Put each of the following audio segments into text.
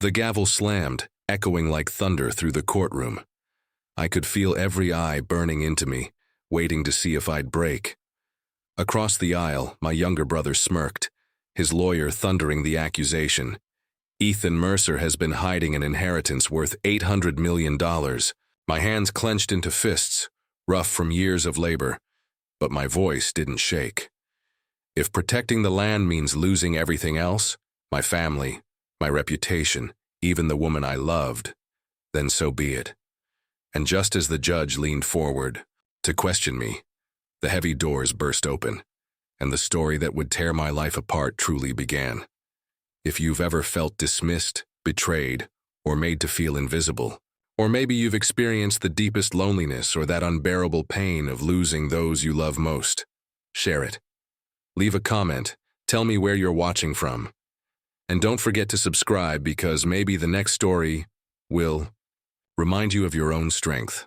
The gavel slammed, echoing like thunder through the courtroom. I could feel every eye burning into me, waiting to see if I'd break. Across the aisle, my younger brother smirked, his lawyer thundering the accusation. Ethan Mercer has been hiding an inheritance worth $800 million. My hands clenched into fists, rough from years of labor, but my voice didn't shake. If protecting the land means losing everything else, my family, my reputation, even the woman I loved, then so be it. And just as the judge leaned forward to question me, the heavy doors burst open, and the story that would tear my life apart truly began. If you've ever felt dismissed, betrayed, or made to feel invisible, or maybe you've experienced the deepest loneliness or that unbearable pain of losing those you love most, share it. Leave a comment, tell me where you're watching from. And don't forget to subscribe because maybe the next story will remind you of your own strength.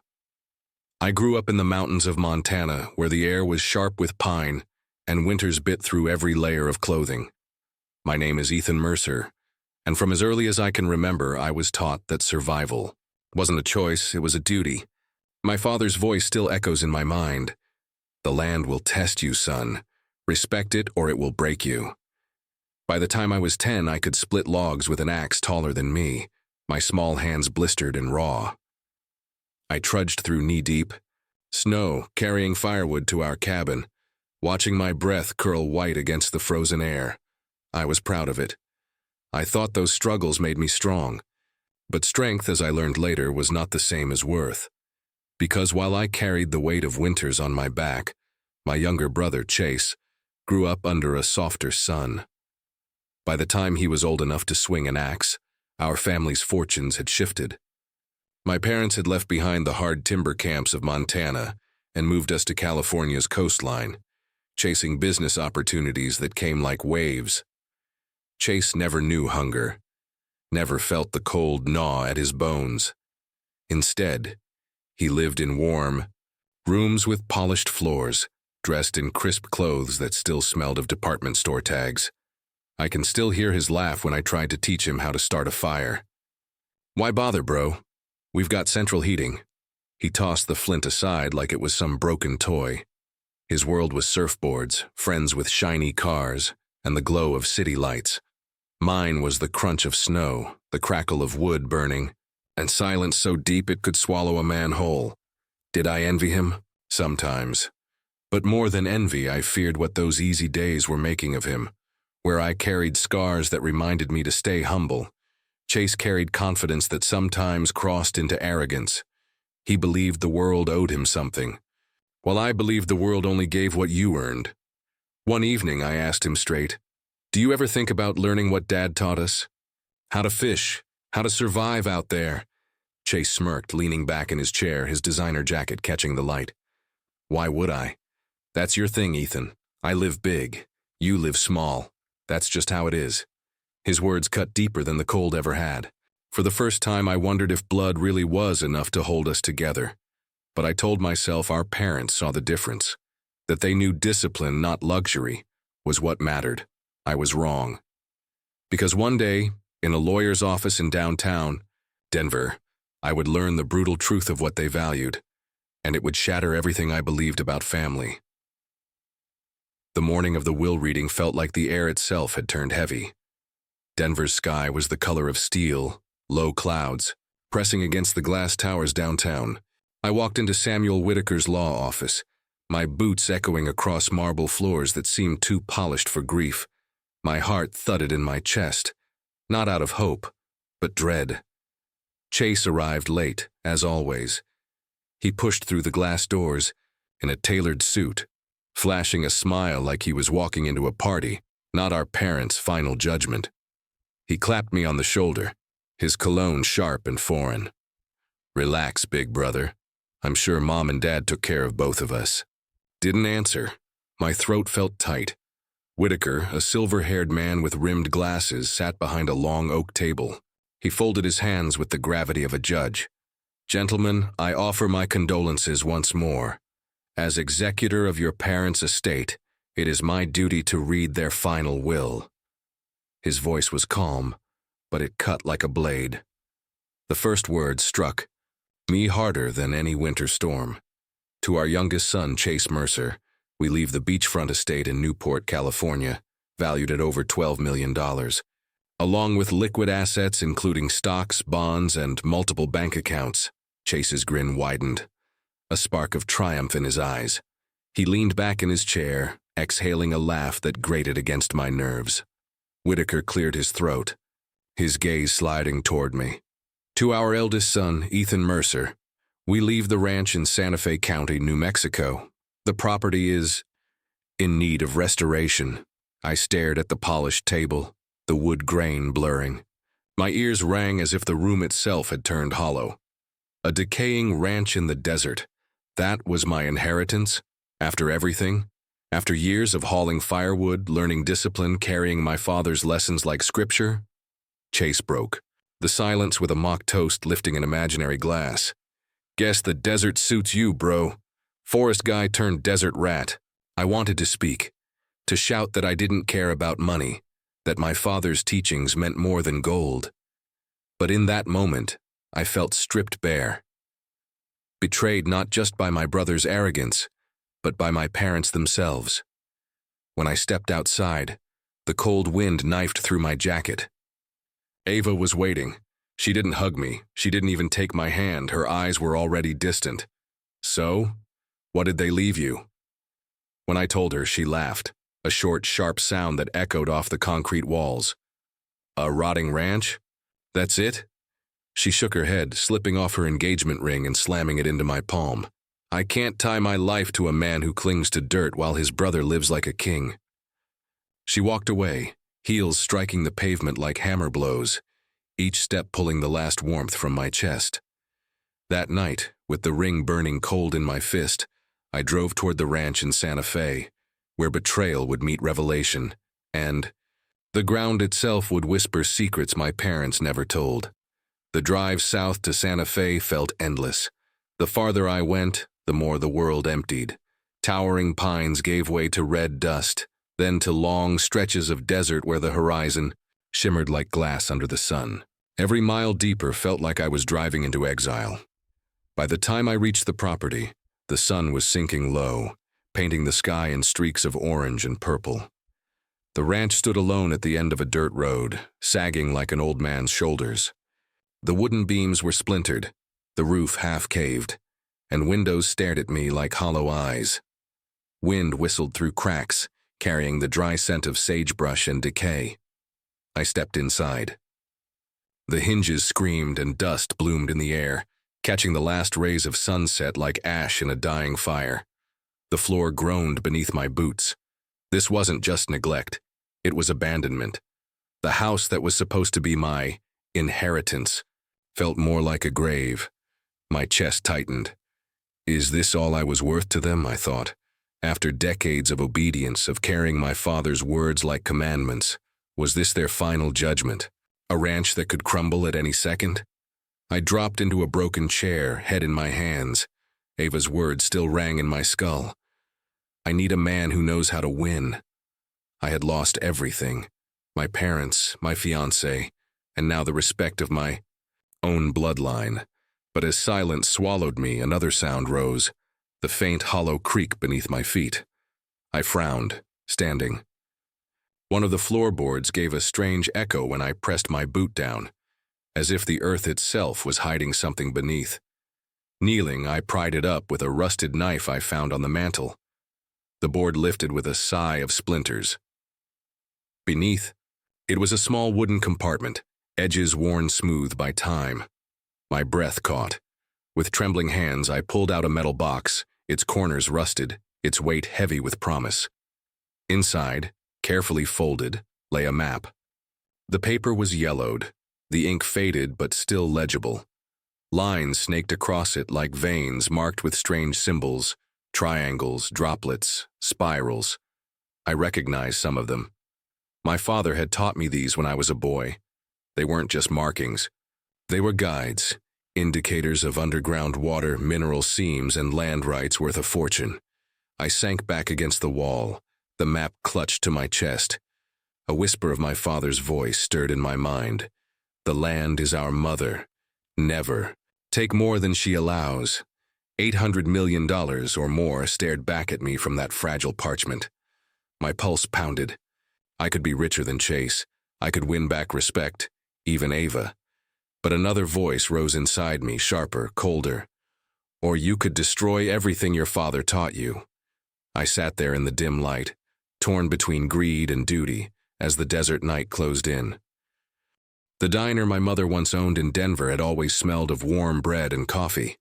I grew up in the mountains of Montana where the air was sharp with pine and winters bit through every layer of clothing. My name is Ethan Mercer, and from as early as I can remember, I was taught that survival wasn't a choice, it was a duty. My father's voice still echoes in my mind. The land will test you, son. Respect it or it will break you. By the time I was 10, I could split logs with an axe taller than me, my small hands blistered and raw. I trudged through knee-deep snow, carrying firewood to our cabin, watching my breath curl white against the frozen air. I was proud of it. I thought those struggles made me strong. But strength, as I learned later, was not the same as worth. Because while I carried the weight of winters on my back, my younger brother, Chase, grew up under a softer sun. By the time he was old enough to swing an axe, our family's fortunes had shifted. My parents had left behind the hard timber camps of Montana and moved us to California's coastline, chasing business opportunities that came like waves. Chase never knew hunger, never felt the cold gnaw at his bones. Instead, he lived in warm rooms with polished floors, dressed in crisp clothes that still smelled of department store tags. I can still hear his laugh when I tried to teach him how to start a fire. "Why bother, bro? We've got central heating." He tossed the flint aside like it was some broken toy. His world was surfboards, friends with shiny cars, and the glow of city lights. Mine was the crunch of snow, the crackle of wood burning, and silence so deep it could swallow a man whole. Did I envy him? Sometimes. But more than envy, I feared what those easy days were making of him, where I carried scars that reminded me to stay humble. Chase carried confidence that sometimes crossed into arrogance. He believed the world owed him something, while I believed the world only gave what you earned. One evening, I asked him straight, "Do you ever think about learning what Dad taught us? How to fish, how to survive out there?" Chase smirked, leaning back in his chair, his designer jacket catching the light. "Why would I? That's your thing, Ethan. I live big. You live small. That's just how it is." His words cut deeper than the cold ever had. For the first time, I wondered if blood really was enough to hold us together. But I told myself our parents saw the difference, that they knew discipline, not luxury, was what mattered. I was wrong. Because one day, in a lawyer's office in downtown Denver, I would learn the brutal truth of what they valued, and it would shatter everything I believed about family. The morning of the will reading felt like the air itself had turned heavy. Denver's sky was the color of steel, low clouds, pressing against the glass towers downtown. I walked into Samuel Whitaker's law office, my boots echoing across marble floors that seemed too polished for grief. My heart thudded in my chest, not out of hope, but dread. Chase arrived late, as always. He pushed through the glass doors in a tailored suit, flashing a smile like he was walking into a party, not our parents' final judgment. He clapped me on the shoulder, his cologne sharp and foreign. "Relax, big brother. I'm sure Mom and Dad took care of both of us." Didn't answer. My throat felt tight. Whitaker, a silver-haired man with rimmed glasses, sat behind a long oak table. He folded his hands with the gravity of a judge. "Gentlemen, I offer my condolences once more. As executor of your parents' estate, it is my duty to read their final will." His voice was calm, but it cut like a blade. The first word struck me harder than any winter storm. To our youngest son, Chase Mercer, we leave the beachfront estate in Newport, California, valued at over $12 million. Along with liquid assets including stocks, bonds, and multiple bank accounts. Chase's grin widened, a spark of triumph in his eyes. He leaned back in his chair, exhaling a laugh that grated against my nerves. Whitaker cleared his throat, his gaze sliding toward me. To our eldest son, Ethan Mercer, we leave the ranch in Santa Fe County, New Mexico. The property is in need of restoration. I stared at the polished table, the wood grain blurring. My ears rang as if the room itself had turned hollow. A decaying ranch in the desert. That was my inheritance? After everything? After years of hauling firewood, learning discipline, carrying my father's lessons like scripture? Chase broke, the silence with a mock toast lifting an imaginary glass. Guess the desert suits you, bro. Forest guy turned desert rat. I wanted to speak, to shout that I didn't care about money, that my father's teachings meant more than gold. But in that moment, I felt stripped bare. Betrayed not just by my brother's arrogance, but by my parents themselves. When I stepped outside, the cold wind knifed through my jacket. Ava was waiting. She didn't hug me. She didn't even take my hand. Her eyes were already distant. So, what did they leave you? When I told her, she laughed, a short, sharp sound that echoed off the concrete walls. A rotting ranch? That's it? She shook her head, slipping off her engagement ring and slamming it into my palm. I can't tie my life to a man who clings to dirt while his brother lives like a king. She walked away, heels striking the pavement like hammer blows, each step pulling the last warmth from my chest. That night, with the ring burning cold in my fist, I drove toward the ranch in Santa Fe, where betrayal would meet revelation, and the ground itself would whisper secrets my parents never told. The drive south to Santa Fe felt endless. The farther I went, the more the world emptied. Towering pines gave way to red dust, then to long stretches of desert where the horizon shimmered like glass under the sun. Every mile deeper felt like I was driving into exile. By the time I reached the property, the sun was sinking low, painting the sky in streaks of orange and purple. The ranch stood alone at the end of a dirt road, sagging like an old man's shoulders. The wooden beams were splintered, the roof half-caved, and windows stared at me like hollow eyes. Wind whistled through cracks, carrying the dry scent of sagebrush and decay. I stepped inside. The hinges screamed and dust bloomed in the air, catching the last rays of sunset like ash in a dying fire. The floor groaned beneath my boots. This wasn't just neglect. It was abandonment. The house that was supposed to be my inheritance felt more like a grave. My chest tightened. Is this all I was worth to them, I thought. After decades of obedience, of carrying my father's words like commandments, was this their final judgment? A ranch that could crumble at any second? I dropped into a broken chair, head in my hands. Ava's words still rang in my skull. I need a man who knows how to win. I had lost everything. My parents, my fiancé, and now the respect of my own bloodline. But as silence swallowed me, another sound rose, the faint hollow creak beneath my feet. I frowned, standing. One of the floorboards gave a strange echo when I pressed my boot down, as if the earth itself was hiding something beneath. Kneeling, I pried it up with a rusted knife I found on the mantel. The board lifted with a sigh of splinters. Beneath, it was a small wooden compartment, edges worn smooth by time. My breath caught. With trembling hands, I pulled out a metal box, its corners rusted, its weight heavy with promise. Inside, carefully folded, lay a map. The paper was yellowed, the ink faded but still legible. Lines snaked across it like veins marked with strange symbols, triangles, droplets, spirals. I recognized some of them. My father had taught me these when I was a boy. They weren't just markings. They were guides, indicators of underground water, mineral seams, and land rights worth a fortune. I sank back against the wall, the map clutched to my chest. A whisper of my father's voice stirred in my mind. The land is our mother. Never. Take more than she allows. $800 million or more stared back at me from that fragile parchment. My pulse pounded. I could be richer than Chase. I could win back respect, even Ava. But another voice rose inside me, sharper, colder. Or you could destroy everything your father taught you. I sat there in the dim light, torn between greed and duty, as the desert night closed in. The diner my mother once owned in Denver had always smelled of warm bread and coffee.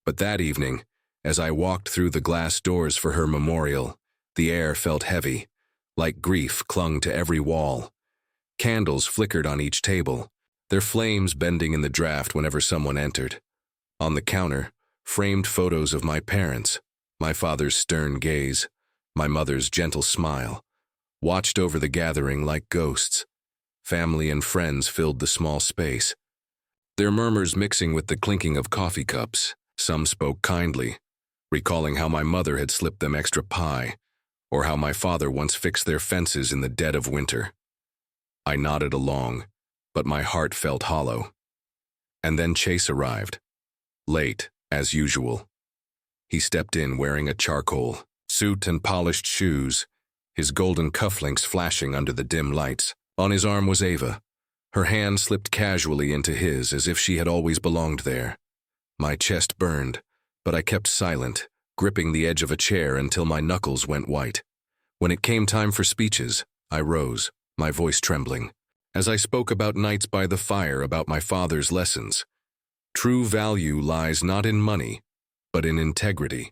But that evening, as I walked through the glass doors for her memorial, the air felt heavy, like grief clung to every wall. Candles flickered on each table, their flames bending in the draft whenever someone entered. On the counter, framed photos of my parents, my father's stern gaze, my mother's gentle smile, watched over the gathering like ghosts. Family and friends filled the small space, their murmurs mixing with the clinking of coffee cups. Some spoke kindly, recalling how my mother had slipped them extra pie, or how my father once fixed their fences in the dead of winter. I nodded along, but my heart felt hollow. And then Chase arrived. Late, as usual. He stepped in wearing a charcoal suit and polished shoes, his golden cufflinks flashing under the dim lights. On his arm was Ava. Her hand slipped casually into his as if she had always belonged there. My chest burned, but I kept silent, gripping the edge of a chair until my knuckles went white. When it came time for speeches, I rose, my voice trembling, as I spoke about nights by the fire, about my father's lessons. True value lies not in money, but in integrity.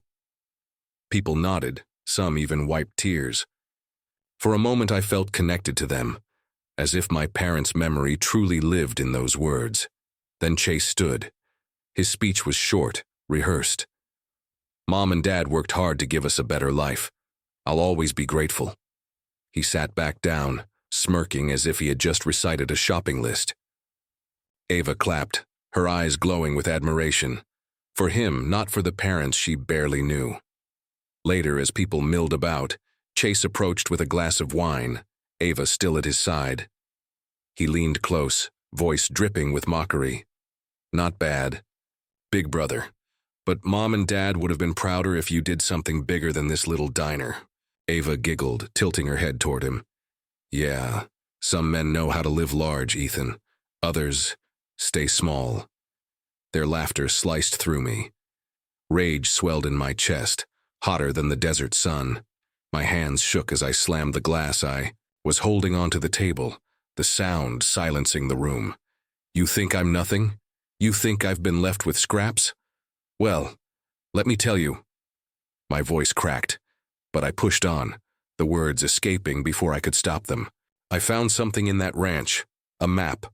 People nodded, some even wiped tears. For a moment I felt connected to them, as if my parents' memory truly lived in those words. Then Chase stood. His speech was short, rehearsed. Mom and Dad worked hard to give us a better life. I'll always be grateful. He sat back down, smirking as if he had just recited a shopping list. Ava clapped, her eyes glowing with admiration. For him, not for the parents she barely knew. Later, as people milled about, Chase approached with a glass of wine, Ava still at his side. He leaned close, voice dripping with mockery. Not bad. Big brother. But Mom and Dad would have been prouder if you did something bigger than this little diner. Ava giggled, tilting her head toward him. Yeah, some men know how to live large, Ethan. Others stay small. Their laughter sliced through me. Rage swelled in my chest, hotter than the desert sun. My hands shook as I slammed the glass I was holding onto the table, the sound silencing the room. You think I'm nothing? You think I've been left with scraps? Well, let me tell you. My voice cracked, but I pushed on, the words escaping before I could stop them. I found something in that ranch, a map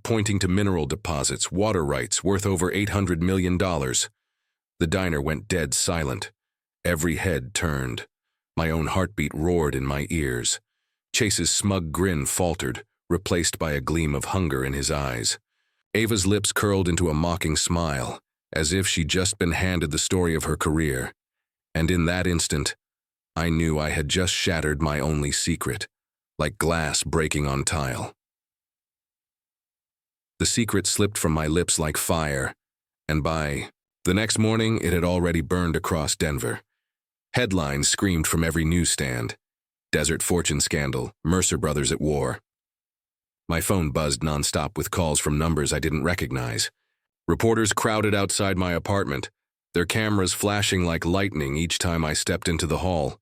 pointing to mineral deposits, water rights worth over $800 million. The diner went dead silent. Every head turned. My own heartbeat roared in my ears. Chase's smug grin faltered, replaced by a gleam of hunger in his eyes. Ava's lips curled into a mocking smile, as if she'd just been handed the story of her career. And in that instant, I knew I had just shattered my only secret, like glass breaking on tile. The secret slipped from my lips like fire, and by the next morning it had already burned across Denver. Headlines screamed from every newsstand. Desert Fortune scandal, Mercer Brothers at war. My phone buzzed nonstop with calls from numbers I didn't recognize. Reporters crowded outside my apartment, their cameras flashing like lightning each time I stepped into the hall.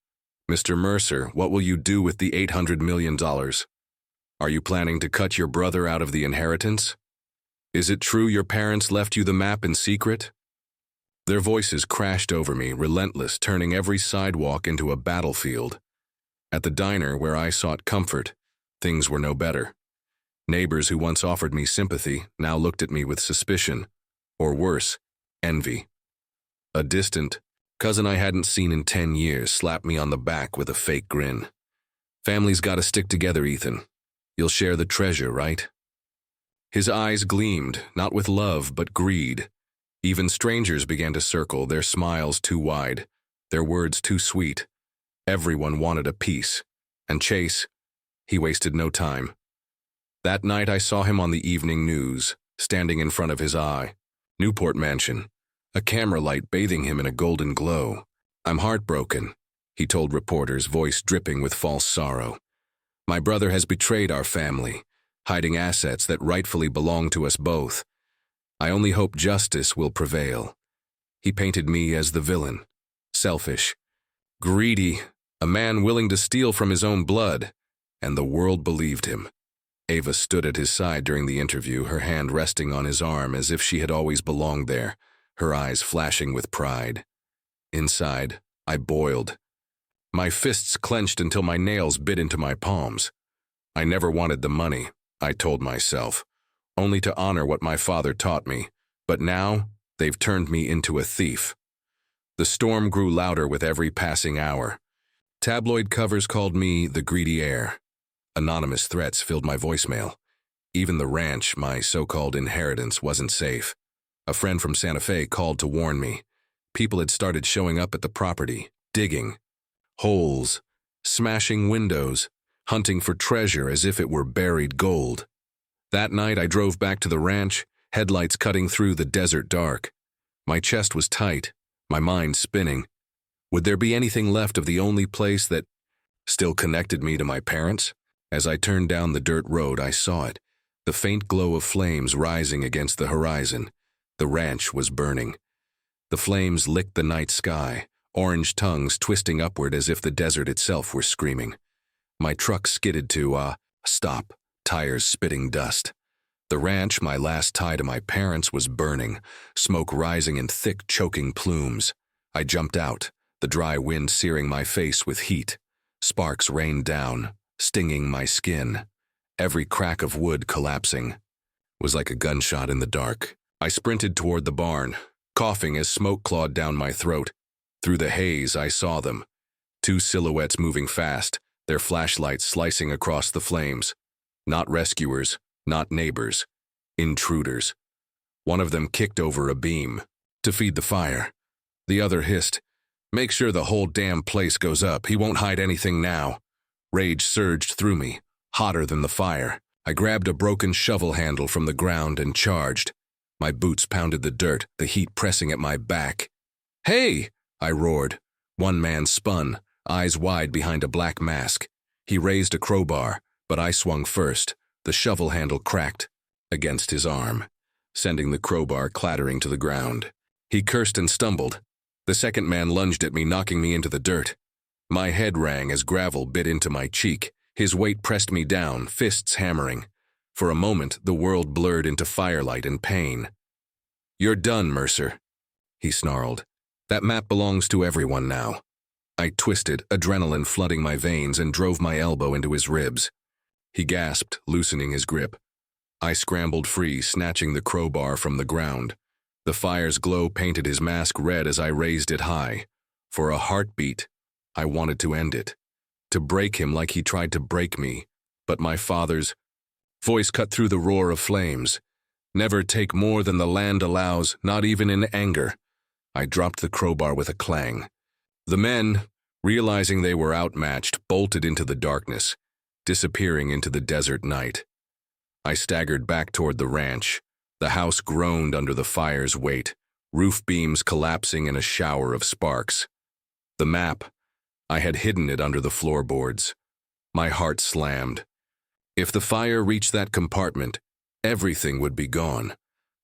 Mr. Mercer, what will you do with the $800 million? Are you planning to cut your brother out of the inheritance? Is it true your parents left you the map in secret? Their voices crashed over me, relentless, turning every sidewalk into a battlefield. At the diner where I sought comfort, things were no better. Neighbors who once offered me sympathy now looked at me with suspicion, or worse, envy. A distant cousin I hadn't seen in 10 years slapped me on the back with a fake grin. Family's gotta stick together, Ethan. You'll share the treasure, right? His eyes gleamed, not with love, but greed. Even strangers began to circle, their smiles too wide, their words too sweet. Everyone wanted a piece. And Chase, he wasted no time. That night I saw him on the evening news, standing in front of his eye. Newport Mansion, a camera light bathing him in a golden glow. "I'm heartbroken," he told reporters, voice dripping with false sorrow. "My brother has betrayed our family, hiding assets that rightfully belong to us both. I only hope justice will prevail." He painted me as the villain. Selfish, greedy, a man willing to steal from his own blood, and the world believed him. Ava stood at his side during the interview, her hand resting on his arm as if she had always belonged there, her eyes flashing with pride. Inside, I boiled. My fists clenched until my nails bit into my palms. I never wanted the money, I told myself, only to honor what my father taught me, but now they've turned me into a thief. The storm grew louder with every passing hour. Tabloid covers called me the greedy heir. Anonymous threats filled my voicemail. Even the ranch, my so-called inheritance, wasn't safe. A friend from Santa Fe called to warn me. People had started showing up at the property, digging holes, smashing windows, hunting for treasure as if it were buried gold. That night I drove back to the ranch, headlights cutting through the desert dark. My chest was tight, my mind spinning. Would there be anything left of the only place that still connected me to my parents? As I turned down the dirt road, I saw it, the faint glow of flames rising against the horizon. The ranch was burning. The flames licked the night sky, orange tongues twisting upward as if the desert itself were screaming. My truck skidded to a stop, tires spitting dust. The ranch, my last tie to my parents, was burning, smoke rising in thick, choking plumes. I jumped out, the dry wind searing my face with heat. Sparks rained down, stinging my skin. Every crack of wood collapsing was like a gunshot in the dark. I sprinted toward the barn, coughing as smoke clawed down my throat. Through the haze, I saw them. Two silhouettes moving fast, their flashlights slicing across the flames. Not rescuers, not neighbors. Intruders. One of them kicked over a beam to feed the fire. The other hissed, "Make sure the whole damn place goes up. He won't hide anything now." Rage surged through me, hotter than the fire. I grabbed a broken shovel handle from the ground and charged. My boots pounded the dirt, the heat pressing at my back. "Hey!" I roared. One man spun, eyes wide behind a black mask. He raised a crowbar, but I swung first. The shovel handle cracked against his arm, sending the crowbar clattering to the ground. He cursed and stumbled. The second man lunged at me, knocking me into the dirt. My head rang as gravel bit into my cheek. His weight pressed me down, fists hammering. For a moment, the world blurred into firelight and pain. "You're done, Mercer," he snarled. "That map belongs to everyone now." I twisted, adrenaline flooding my veins, and drove my elbow into his ribs. He gasped, loosening his grip. I scrambled free, snatching the crowbar from the ground. The fire's glow painted his mask red as I raised it high. For a heartbeat, I wanted to end it, to break him like he tried to break me. But my father's voice cut through the roar of flames. "Never take more than the land allows, not even in anger." I dropped the crowbar with a clang. The men, realizing they were outmatched, bolted into the darkness, disappearing into the desert night. I staggered back toward the ranch. The house groaned under the fire's weight, roof beams collapsing in a shower of sparks. The map, I had hidden it under the floorboards. My heart slammed. If the fire reached that compartment, everything would be gone.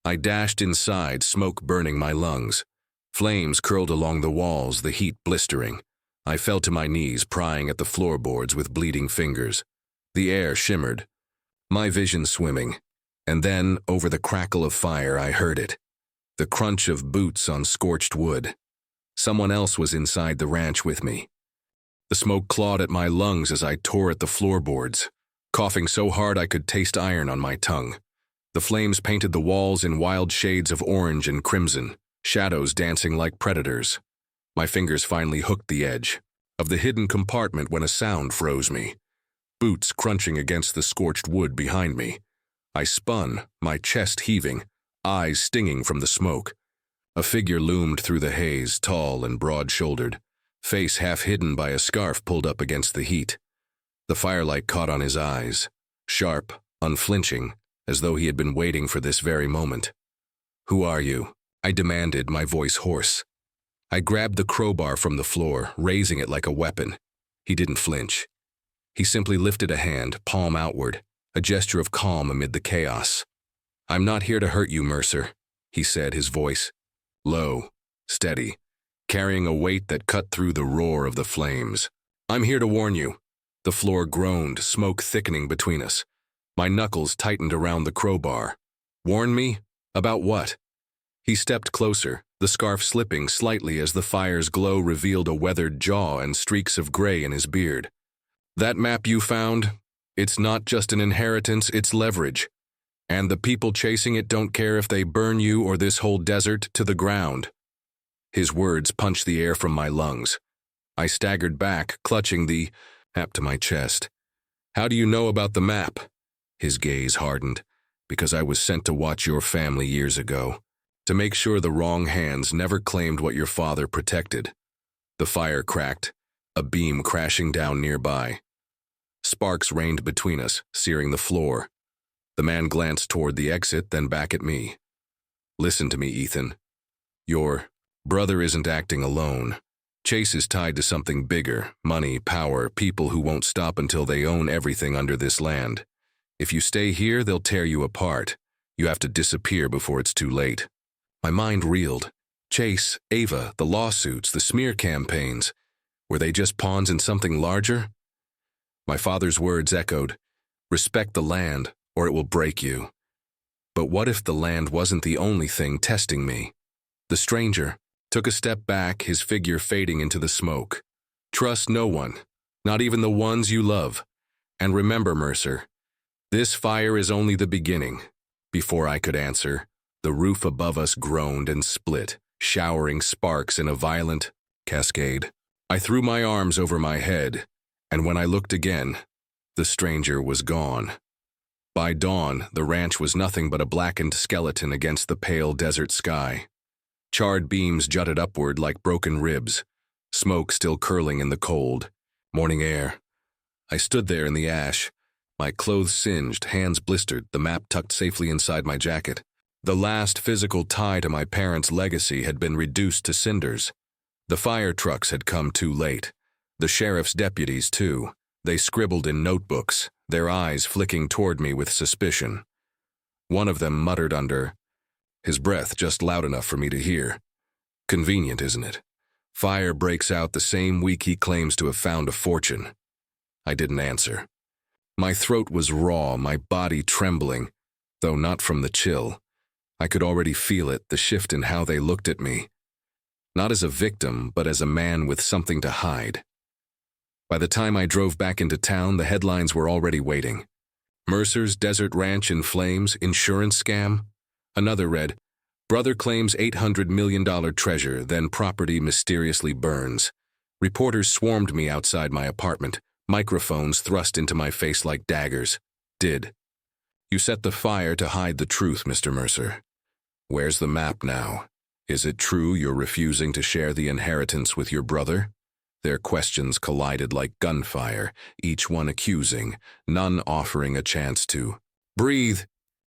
I dashed inside, smoke burning my lungs. Flames curled along the walls, the heat blistering. I fell to my knees, prying at the floorboards with bleeding fingers. The air shimmered, my vision swimming. And then, over the crackle of fire, I heard it. The crunch of boots on scorched wood. Someone else was inside the ranch with me. The smoke clawed at my lungs as I tore at the floorboards, coughing so hard I could taste iron on my tongue. The flames painted the walls in wild shades of orange and crimson, shadows dancing like predators. My fingers finally hooked the edge of the hidden compartment when a sound froze me. Boots crunching against the scorched wood behind me. I spun, my chest heaving, eyes stinging from the smoke. A figure loomed through the haze, tall and broad-shouldered, face half hidden by a scarf pulled up against the heat. The firelight caught on his eyes, sharp, unflinching, as though he had been waiting for this very moment. "Who are you?" I demanded, my voice hoarse. I grabbed the crowbar from the floor, raising it like a weapon. He didn't flinch. He simply lifted a hand, palm outward, a gesture of calm amid the chaos. "I'm not here to hurt you, Mercer," he said, his voice low, steady, carrying a weight that cut through the roar of the flames. "I'm here to warn you." The floor groaned, smoke thickening between us. My knuckles tightened around the crowbar. "Warn me? About what?" He stepped closer, the scarf slipping slightly as the fire's glow revealed a weathered jaw and streaks of gray in his beard. "That map you found? It's not just an inheritance, it's leverage. And the people chasing it don't care if they burn you or this whole desert to the ground." His words punched the air from my lungs. I staggered back, clutching the map to my chest. "How do you know about the map?" His gaze hardened. "Because I was sent to watch your family years ago, to make sure the wrong hands never claimed what your father protected." The fire cracked, a beam crashing down nearby. Sparks rained between us, searing the floor. The man glanced toward the exit, then back at me. "Listen to me, Ethan. Your brother isn't acting alone. Chase is tied to something bigger: money, power, people who won't stop until they own everything under this land. If you stay here, they'll tear you apart. You have to disappear before it's too late." My mind reeled. Chase, Ava, the lawsuits, the smear campaigns. Were they just pawns in something larger? My father's words echoed, "Respect the land, or it will break you." But what if the land wasn't the only thing testing me? The stranger took a step back, his figure fading into the smoke. "Trust no one, not even the ones you love. And remember, Mercer, this fire is only the beginning." Before I could answer, the roof above us groaned and split, showering sparks in a violent cascade. I threw my arms over my head, and when I looked again, the stranger was gone. By dawn, the ranch was nothing but a blackened skeleton against the pale desert sky. Charred beams jutted upward like broken ribs, smoke still curling in the cold, morning air. I stood there in the ash, my clothes singed, hands blistered, the map tucked safely inside my jacket. The last physical tie to my parents' legacy had been reduced to cinders. The fire trucks had come too late. The sheriff's deputies, too. They scribbled in notebooks, their eyes flicking toward me with suspicion. One of them muttered under his breath, just loud enough for me to hear, "Convenient, isn't it? Fire breaks out the same week he claims to have found a fortune." I didn't answer. My throat was raw, my body trembling, though not from the chill. I could already feel it, the shift in how they looked at me. Not as a victim, but as a man with something to hide. By the time I drove back into town, the headlines were already waiting. Mercer's desert ranch in flames, insurance scam. Another read, "Brother claims $800 million treasure, then property mysteriously burns." Reporters swarmed me outside my apartment, microphones thrust into my face like daggers. "Did you set the fire to hide the truth, Mr. Mercer? Where's the map now? Is it true you're refusing to share the inheritance with your brother?" Their questions collided like gunfire, each one accusing, none offering a chance to breathe.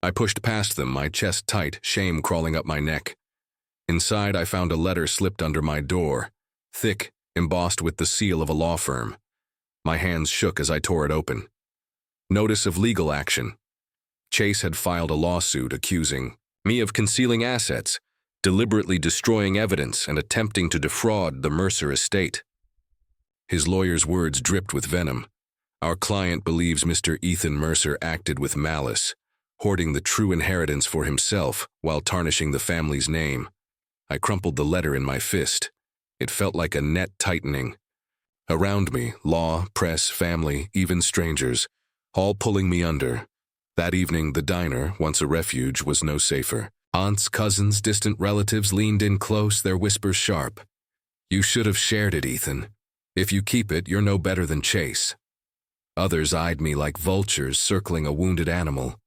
I pushed past them, my chest tight, shame crawling up my neck. Inside, I found a letter slipped under my door, thick, embossed with the seal of a law firm. My hands shook as I tore it open. Notice of legal action. Chase had filed a lawsuit accusing me of concealing assets, deliberately destroying evidence, and attempting to defraud the Mercer estate. His lawyer's words dripped with venom. "Our client believes Mr. Ethan Mercer acted with malice, hoarding the true inheritance for himself while tarnishing the family's name." I crumpled the letter in my fist. It felt like a net tightening. Around me, law, press, family, even strangers, all pulling me under. That evening, the diner, once a refuge, was no safer. Aunts, cousins, distant relatives leaned in close, their whispers sharp. "You should have shared it, Ethan. If you keep it, you're no better than Chase." Others eyed me like vultures circling a wounded animal.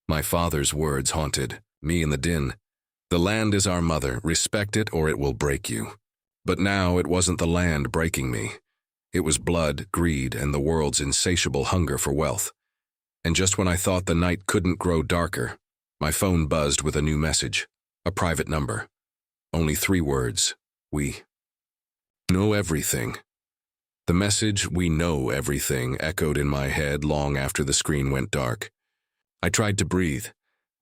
My father's words haunted me in the din. "The land is our mother. Respect it or it will break you." But now it wasn't the land breaking me. It was blood, greed, and the world's insatiable hunger for wealth. And just when I thought the night couldn't grow darker, my phone buzzed with a new message, a private number. Only 3 words. We know everything. The message, "We know everything," echoed in my head long after the screen went dark. I tried to breathe,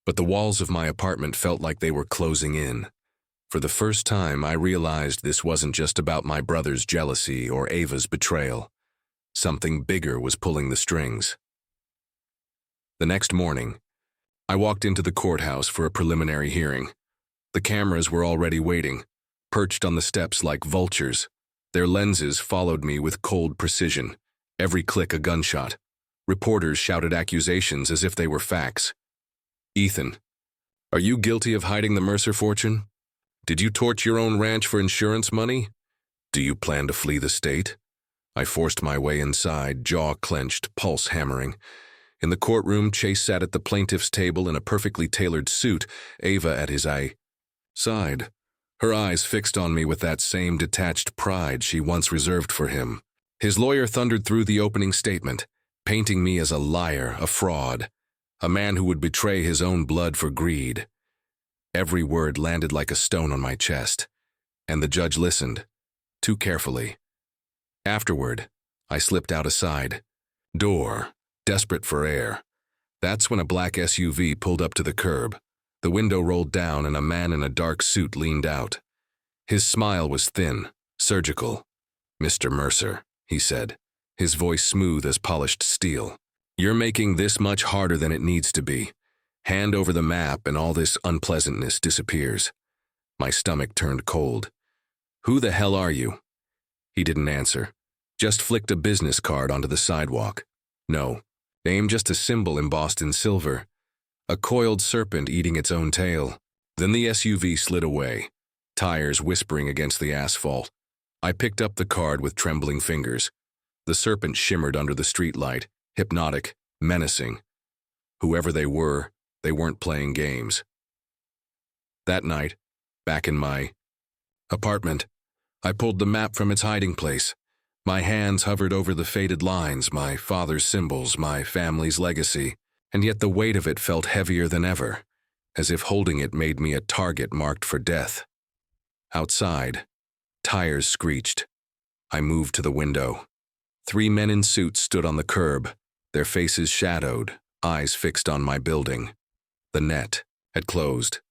but the walls of my apartment felt like they were closing in. For the first time, I realized this wasn't just about my brother's jealousy or Ava's betrayal. Something bigger was pulling the strings. The next morning, I walked into the courthouse for a preliminary hearing. The cameras were already waiting, perched on the steps like vultures. Their lenses followed me with cold precision, every click a gunshot. Reporters shouted accusations as if they were facts. "Ethan, are you guilty of hiding the Mercer fortune? Did you torch your own ranch for insurance money? Do you plan to flee the state?" I forced my way inside, jaw clenched, pulse hammering. In the courtroom, Chase sat at the plaintiff's table in a perfectly tailored suit, Ava at his side, her eyes fixed on me with that same detached pride she once reserved for him. His lawyer thundered through the opening statement, painting me as a liar, a fraud, a man who would betray his own blood for greed. Every word landed like a stone on my chest, and the judge listened, too carefully. Afterward, I slipped out a side door, desperate for air. That's when a black SUV pulled up to the curb. The window rolled down and a man in a dark suit leaned out. His smile was thin, surgical. "Mr. Mercer," he said, his voice smooth as polished steel. "You're making this much harder than it needs to be. Hand over the map and all this unpleasantness disappears." My stomach turned cold. "Who the hell are you?" He didn't answer, just flicked a business card onto the sidewalk. No, name just a symbol embossed in silver. A coiled serpent eating its own tail. Then the SUV slid away, tires whispering against the asphalt. I picked up the card with trembling fingers. The serpent shimmered under the streetlight, hypnotic, menacing. Whoever they weren't playing games. That night, back in my apartment, I pulled the map from its hiding place. My hands hovered over the faded lines, my father's symbols, my family's legacy. And yet the weight of it felt heavier than ever, as if holding it made me a target marked for death. Outside, tires screeched. I moved to the window. 3 men in suits stood on the curb, their faces shadowed, eyes fixed on my building. The net had closed.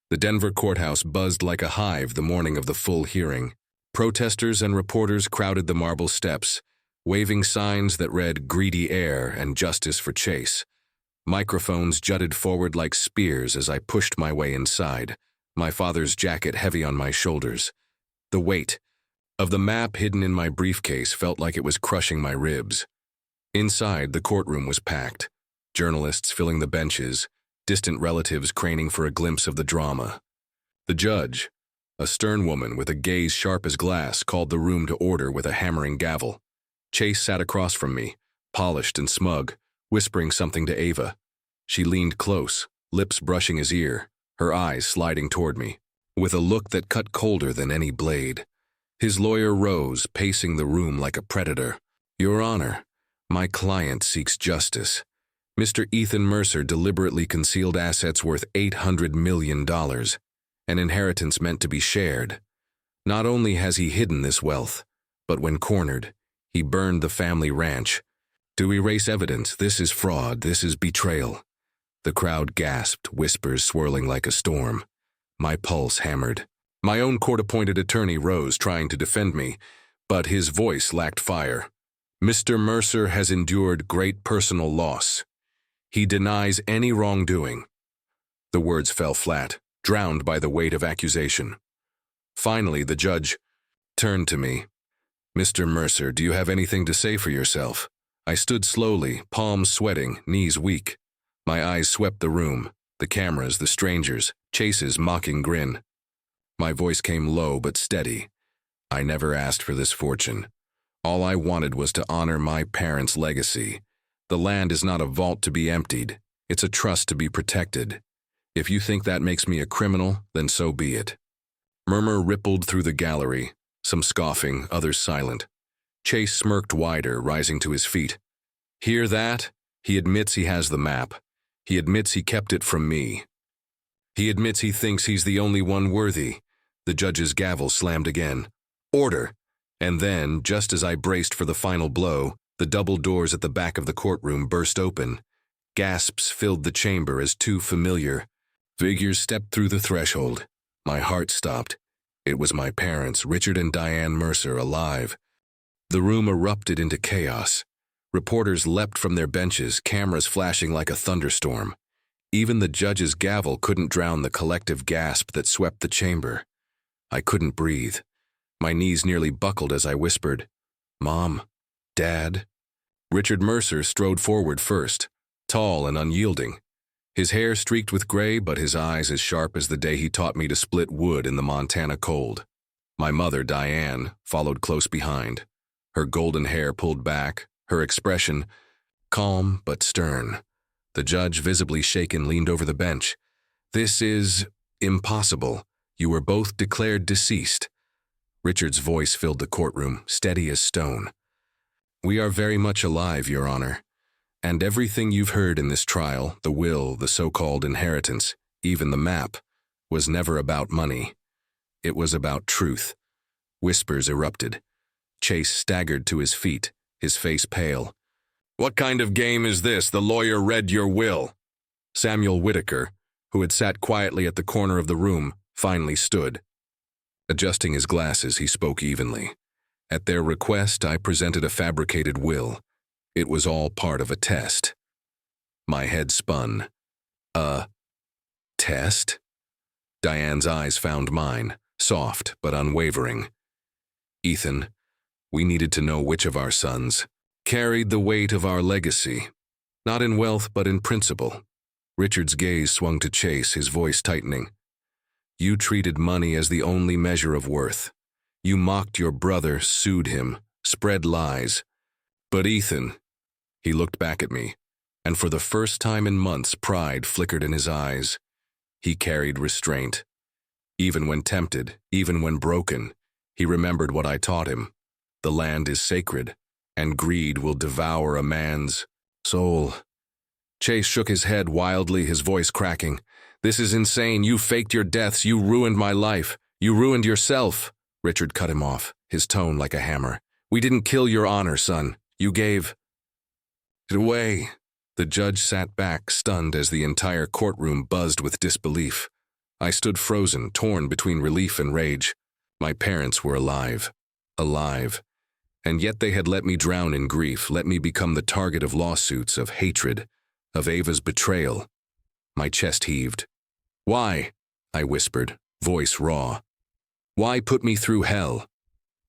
The Denver courthouse buzzed like a hive the morning of the full hearing. Protesters and reporters crowded the marble steps, waving signs that read "Greedy Air" and "Justice for Chase." Microphones jutted forward like spears as I pushed my way inside, my father's jacket heavy on my shoulders. The weight of the map hidden in my briefcase felt like it was crushing my ribs. Inside, the courtroom was packed, journalists filling the benches, distant relatives craning for a glimpse of the drama. The judge, a stern woman with a gaze sharp as glass, called the room to order with a hammering gavel. Chase sat across from me, polished and smug, whispering something to Ava. She leaned close, lips brushing his ear, her eyes sliding toward me, with a look that cut colder than any blade. His lawyer rose, pacing the room like a predator. "Your Honor, my client seeks justice. Mr. Ethan Mercer deliberately concealed assets worth $800 million, an inheritance meant to be shared. Not only has he hidden this wealth, but when cornered, he burned the family ranch. To erase evidence, this is fraud, this is betrayal." The crowd gasped, whispers swirling like a storm. My pulse hammered. My own court-appointed attorney rose, trying to defend me, but his voice lacked fire. "Mr. Mercer has endured great personal loss. He denies any wrongdoing." The words fell flat, drowned by the weight of accusation. Finally, the judge turned to me. "Mr. Mercer, do you have anything to say for yourself?" I stood slowly, palms sweating, knees weak. My eyes swept the room, the cameras, the strangers, Chase's mocking grin. My voice came low but steady. "I never asked for this fortune. All I wanted was to honor my parents' legacy. The land is not a vault to be emptied. It's a trust to be protected. If you think that makes me a criminal, then so be it." Murmur rippled through the gallery, some scoffing, others silent. Chase smirked wider, rising to his feet. "Hear that?" He admits he has the map. He admits he kept it from me. He admits he thinks he's the only one worthy. The judge's gavel slammed again. Order! And then, just as I braced for the final blow, the double doors at the back of the courtroom burst open. Gasps filled the chamber as two familiar figures stepped through the threshold. My heart stopped. It was my parents, Richard and Diane Mercer, alive. The room erupted into chaos. Reporters leapt from their benches, cameras flashing like a thunderstorm. Even the judge's gavel couldn't drown the collective gasp that swept the chamber. I couldn't breathe. My knees nearly buckled as I whispered, "Mom, Dad." Richard Mercer strode forward first, tall and unyielding. His hair streaked with gray, but his eyes as sharp as the day he taught me to split wood in the Montana cold. My mother, Diane, followed close behind. Her golden hair pulled back, her expression calm but stern. The judge, visibly shaken, leaned over the bench. "This is impossible. You were both declared deceased." Richard's voice filled the courtroom, steady as stone. "We are very much alive, Your Honor. And everything you've heard in this trial, the will, the so-called inheritance, even the map, was never about money. It was about truth." Whispers erupted. Chase staggered to his feet, his face pale. "What kind of game is this? The lawyer read your will." Samuel Whitaker, who had sat quietly at the corner of the room, finally stood. Adjusting his glasses, he spoke evenly. "At their request, I presented a fabricated will. It was all part of a test." My head spun. "A test?" Diane's eyes found mine, soft but unwavering. "Ethan, we needed to know which of our sons carried the weight of our legacy, not in wealth but in principle." Richard's gaze swung to Chase, his voice tightening. "You treated money as the only measure of worth. You mocked your brother, sued him, spread lies. But Ethan," he looked back at me, and for the first time in months pride flickered in his eyes. He carried restraint. Even when tempted, even when broken, he remembered what I taught him. The land is sacred, and greed will devour a man's soul. Chase shook his head wildly, his voice cracking. "This is insane. You faked your deaths. You ruined my life. You ruined yourself." Richard cut him off, his tone like a hammer. "We didn't kill your honor, son. You gave it away." The judge sat back, stunned as the entire courtroom buzzed with disbelief. I stood frozen, torn between relief and rage. My parents were alive. Alive. And yet they had let me drown in grief, let me become the target of lawsuits, of hatred, of Ava's betrayal. My chest heaved. "Why?" I whispered, voice raw. "Why put me through hell?"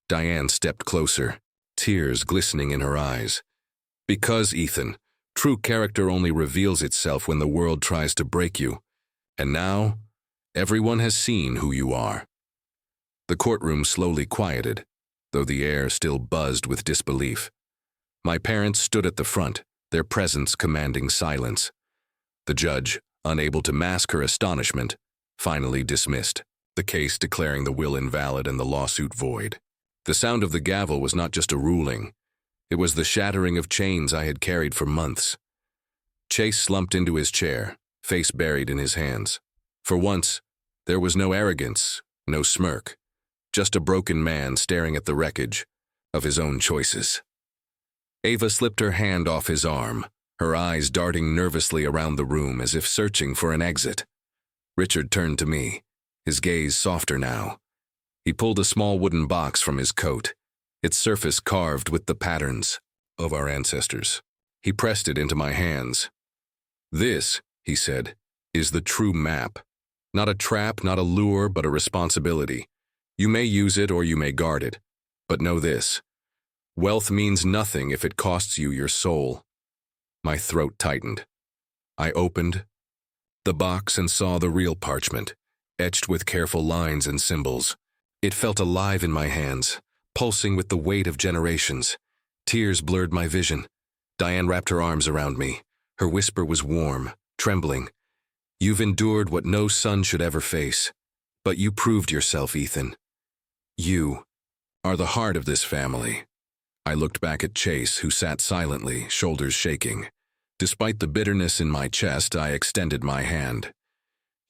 Diane stepped closer, tears glistening in her eyes. "Because, Ethan, true character only reveals itself when the world tries to break you. And now, everyone has seen who you are." The courtroom slowly quieted, though the air still buzzed with disbelief. My parents stood at the front, their presence commanding silence. The judge, unable to mask her astonishment, finally dismissed the case, declaring the will invalid and the lawsuit void. The sound of the gavel was not just a ruling. It was the shattering of chains I had carried for months. Chase slumped into his chair, face buried in his hands. For once, there was no arrogance, no smirk, just a broken man staring at the wreckage of his own choices. Ava slipped her hand off his arm, her eyes darting nervously around the room as if searching for an exit. Richard turned to me, his gaze softer now. He pulled a small wooden box from his coat, its surface carved with the patterns of our ancestors. He pressed it into my hands. "This," he said, "is the true map. Not a trap, not a lure, but a responsibility. You may use it or you may guard it, but know this. Wealth means nothing if it costs you your soul." My throat tightened. I opened the box and saw the real parchment, etched with careful lines and symbols. It felt alive in my hands, pulsing with the weight of generations. Tears blurred my vision. Diane wrapped her arms around me. Her whisper was warm, trembling. "You've endured what no son should ever face. But you proved yourself, Ethan. You are the heart of this family." I looked back at Chase, who sat silently, shoulders shaking. Despite the bitterness in my chest, I extended my hand.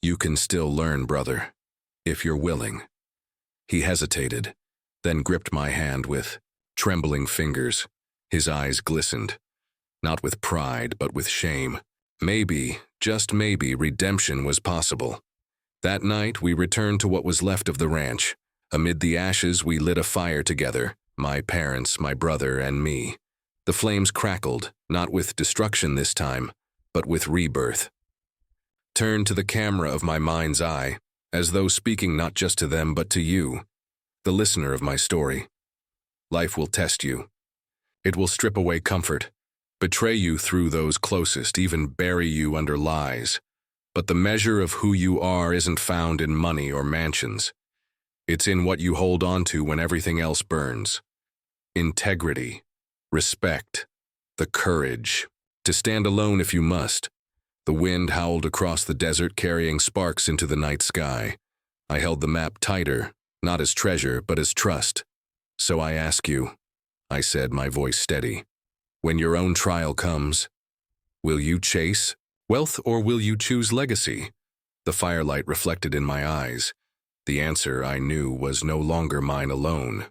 You can still learn, brother, if you're willing. He hesitated, then gripped my hand with trembling fingers. His eyes glistened, not with pride, but with shame. Maybe, just maybe, redemption was possible. That night, we returned to what was left of the ranch. Amid the ashes, we lit a fire together, my parents, my brother, and me. The flames crackled, not with destruction this time, but with rebirth. Turned to the camera of my mind's eye, as though speaking not just to them but to you, the listener of my story. Life will test you. It will strip away comfort, betray you through those closest, even bury you under lies. But the measure of who you are isn't found in money or mansions. It's in what you hold on to when everything else burns. Integrity, respect, the courage to stand alone if you must. The wind howled across the desert, carrying sparks into the night sky. I held the map tighter, not as treasure, but as trust. So I ask you, I said, my voice steady, when your own trial comes, will you chase wealth or will you choose legacy? The firelight reflected in my eyes. The answer, I knew, was no longer mine alone.